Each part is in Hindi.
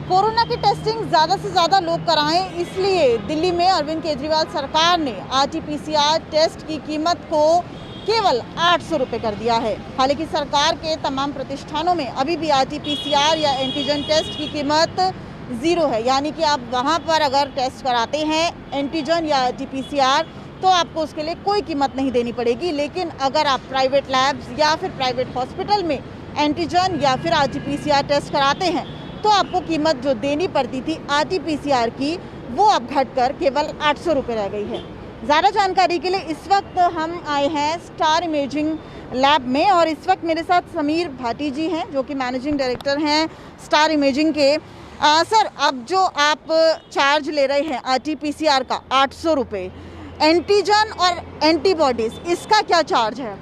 कोरोना की टेस्टिंग ज़्यादा से ज़्यादा लोग कराएं, इसलिए दिल्ली में अरविंद केजरीवाल सरकार ने आरटी-पीसीआर टेस्ट की कीमत को केवल 800 रुपये कर दिया है। हालांकि सरकार के तमाम प्रतिष्ठानों में अभी भी आरटी-पीसीआर या एंटीजन टेस्ट की कीमत ज़ीरो है, यानी कि आप वहां पर अगर टेस्ट कराते हैं एंटीजन या आरटी-पीसीआर तो आपको उसके लिए कोई कीमत नहीं देनी पड़ेगी। लेकिन अगर आप प्राइवेट लैब्स या फिर प्राइवेट हॉस्पिटल में एंटीजन या फिर आरटी-पीसीआर टेस्ट कराते हैं तो आपको कीमत जो देनी पड़ती थी आरटी-पीसीआर की, वो अब घटकर केवल 800 रुपये रह गई है। ज़्यादा जानकारी के लिए इस वक्त हम आए हैं स्टार इमेजिंग लैब में और इस वक्त मेरे साथ समीर भाटी जी हैं जो कि मैनेजिंग डायरेक्टर हैं स्टार इमेजिंग के। सर, अब जो आप चार्ज ले रहे हैं आरटी-पीसीआर का 800 रुपये, एंटीजन और एंटीबॉडीज़ इसका क्या चार्ज है?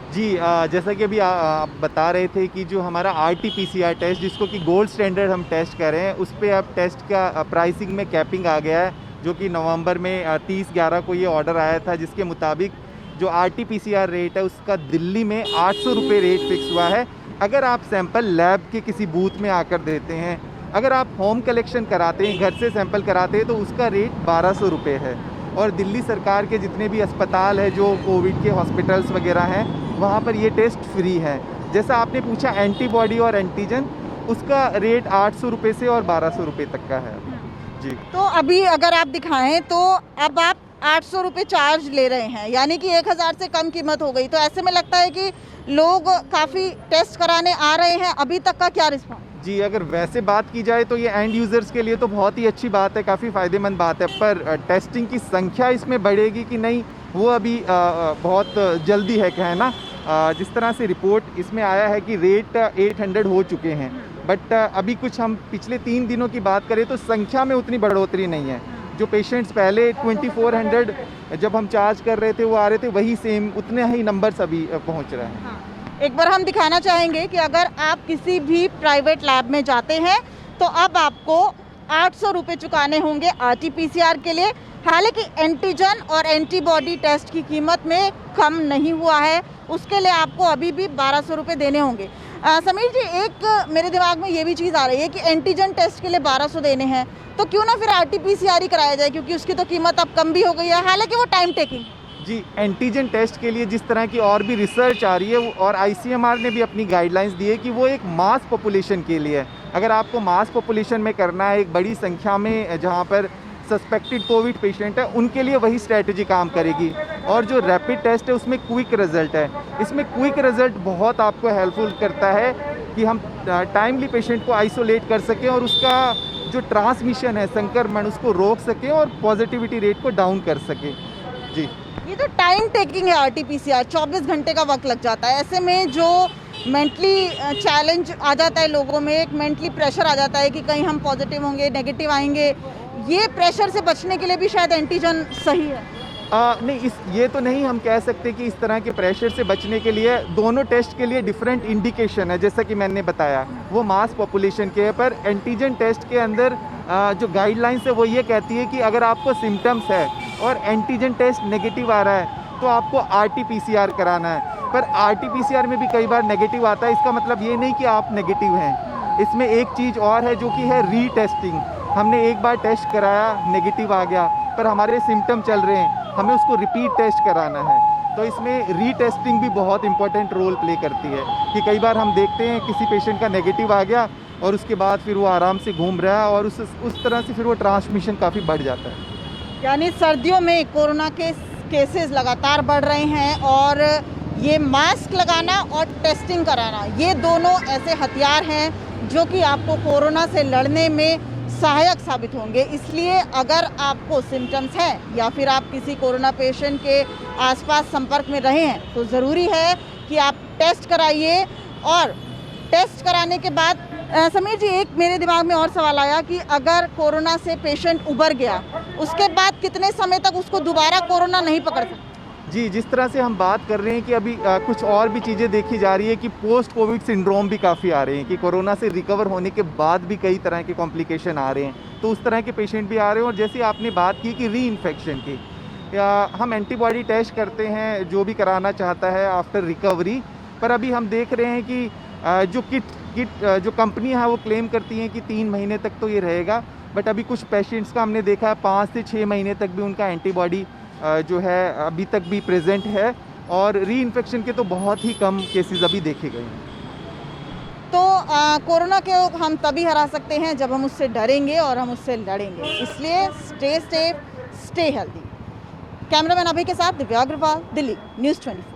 जी, जैसा कि अभी आप बता रहे थे कि जो हमारा आरटी-पीसीआर टेस्ट जिसको कि गोल्ड स्टैंडर्ड हम टेस्ट कर रहे हैं, उस पे अब टेस्ट का प्राइसिंग में कैपिंग आ गया है, जो कि नवंबर में 30/11 को ये ऑर्डर आया था, जिसके मुताबिक जो आरटी-पीसीआर रेट है उसका दिल्ली में 800 रुपये रेट फिक्स हुआ है। अगर आप सैंपल लैब के किसी बूथ में आकर देते हैं, अगर आप होम कलेक्शन कराते हैं, घर से सैंपल कराते हैं, तो उसका रेट 1200 रुपये है। और दिल्ली सरकार के जितने भी अस्पताल है जो कोविड के हॉस्पिटल्स वगैरह हैं, वहाँ पर ये टेस्ट फ्री है। जैसा आपने पूछा एंटीबॉडी और एंटीजन, उसका रेट 800 रुपये से और 1200 रुपये तक का है जी। तो अभी अगर आप दिखाएं तो अब आप 800 रुपये चार्ज ले रहे हैं, यानी कि 1000 से कम कीमत हो गई। तो ऐसे में लगता है कि लोग काफ़ी टेस्ट कराने आ रहे हैं। अभी तक का क्या रिस्पॉन्स? जी, अगर वैसे बात की जाए तो ये एंड यूज़र्स के लिए तो बहुत ही अच्छी बात है, काफ़ी फ़ायदेमंद बात है। पर टेस्टिंग की संख्या इसमें बढ़ेगी कि नहीं, वो अभी बहुत जल्दी है कहना। जिस तरह से रिपोर्ट इसमें आया है कि रेट 800 हो चुके हैं, बट अभी कुछ हम पिछले 3 दिनों की बात करें तो संख्या में उतनी बढ़ोतरी नहीं है। जो पेशेंट्स पहले 2400 जब हम चार्ज कर रहे थे वो आ रहे थे, वही सेम उतने ही नंबर्स अभी पहुंच रहे हैं। एक बार हम दिखाना चाहेंगे कि अगर आप किसी भी प्राइवेट लैब में जाते हैं तो अब आपको 800 रुपये चुकाने होंगे आरटी-पीसीआर के लिए। हालांकि एंटीजन और एंटीबॉडी टेस्ट की कीमत में कम नहीं हुआ है, उसके लिए आपको अभी भी 1200 रुपये देने होंगे। समीर जी, एक मेरे दिमाग में ये भी चीज़ आ रही है कि एंटीजन टेस्ट के लिए 1200 देने हैं, तो क्यों ना फिर आरटी-पीसीआर ही कराया जाए, क्योंकि उसकी तो कीमत अब कम भी हो गई है, हालांकि वो टाइम टेकिंग। जी, एंटीजन टेस्ट के लिए जिस तरह की और भी रिसर्च आ रही है और आईसीएमआर ने भी अपनी गाइडलाइंस दी है कि वो एक मास पॉपुलेशन के लिए है। अगर आपको मास पॉपुलेशन में करना है, एक बड़ी संख्या में जहाँ पर सस्पेक्टेड कोविड पेशेंट है, उनके लिए वही स्ट्रेटजी काम करेगी। और जो रैपिड टेस्ट है उसमें क्विक रिजल्ट है। इसमें क्विक रिजल्ट बहुत आपको हेल्पफुल करता है कि हम टाइमली पेशेंट को आइसोलेट कर सकें और उसका जो ट्रांसमिशन है, संक्रमण, उसको रोक सकें और पॉजिटिविटी रेट को डाउन कर सकें। जी, ये तो टाइम टेकिंग है आरटी-पीसीआर, 24 घंटे का वक्त लग जाता है। ऐसे में जो मेंटली चैलेंज आ जाता है लोगों में, एक मेंटली प्रेशर आ जाता है कि कहीं हम पॉजिटिव होंगे, नेगेटिव आएंगे, ये प्रेशर से बचने के लिए भी शायद एंटीजन सही है। नहीं, ये तो नहीं हम कह सकते कि इस तरह के प्रेशर से बचने के लिए दोनों टेस्ट के लिए डिफरेंट इंडिकेशन है। जैसा कि मैंने बताया वो मास पॉपुलेशन के है, पर एंटीजन टेस्ट के अंदर जो गाइडलाइंस है वो ये कहती है कि अगर आपको सिम्टम्स है और एंटीजन टेस्ट नेगेटिव आ रहा है तो आपको आरटी-पीसीआर कराना है। पर आरटी-पीसीआर में भी कई बार नेगेटिव आता है, इसका मतलब ये नहीं कि आप नेगेटिव हैं। इसमें एक चीज़ और है जो कि है रीटेस्टिंग। हमने एक बार टेस्ट कराया, नेगेटिव आ गया, पर हमारे सिम्टम चल रहे हैं, हमें उसको रिपीट टेस्ट कराना है। तो इसमें रीटेस्टिंग भी बहुत इंपॉर्टेंट रोल प्ले करती है कि कई बार हम देखते हैं किसी पेशेंट का नेगेटिव आ गया और उसके बाद फिर वो आराम से घूम रहा है और उस तरह से फिर वो ट्रांसमिशन काफ़ी बढ़ जाता है। यानी सर्दियों में कोरोना के केसेस लगातार बढ़ रहे हैं और ये मास्क लगाना और टेस्टिंग कराना, ये दोनों ऐसे हथियार हैं जो कि आपको कोरोना से लड़ने में सहायक साबित होंगे। इसलिए अगर आपको सिम्टम्स हैं या फिर आप किसी कोरोना पेशेंट के आसपास संपर्क में रहे हैं तो ज़रूरी है कि आप टेस्ट कराइए। और टेस्ट कराने के बाद समीर जी, एक मेरे दिमाग में और सवाल आया कि अगर कोरोना से पेशेंट उबर गया, उसके बाद कितने समय तक उसको दोबारा कोरोना नहीं पकड़ सकता? जी, जिस तरह से हम बात कर रहे हैं कि अभी कुछ और भी चीज़ें देखी जा रही है कि पोस्ट कोविड सिंड्रोम भी काफ़ी आ रहे हैं कि कोरोना से रिकवर होने के बाद भी कई तरह के कॉम्प्लिकेशन आ रहे हैं, तो उस तरह के पेशेंट भी आ रहे हैं। और जैसे आपने बात की कि री इन्फेक्शन की, हम एंटीबॉडी टेस्ट करते हैं जो भी कराना चाहता है आफ्टर रिकवरी, पर अभी हम देख रहे हैं कि जो किट किट जो कंपनी है वो क्लेम करती हैं कि 3 महीने तक तो ये रहेगा, बट अभी कुछ पेशेंट्स का हमने देखा है 5 से 6 महीने तक भी उनका एंटीबॉडी जो है अभी तक भी प्रेजेंट है, और री इन्फेक्शन के तो बहुत ही कम केसेस अभी देखे गए हैं। तो कोरोना को हम तभी हरा सकते हैं जब हम उससे डरेंगे और हम उससे लड़ेंगे, इसलिए stay safe, stay healthy. Cameraman Abhay के साथ दिव्या अग्रवाल, दिल्ली, न्यूज़ 24।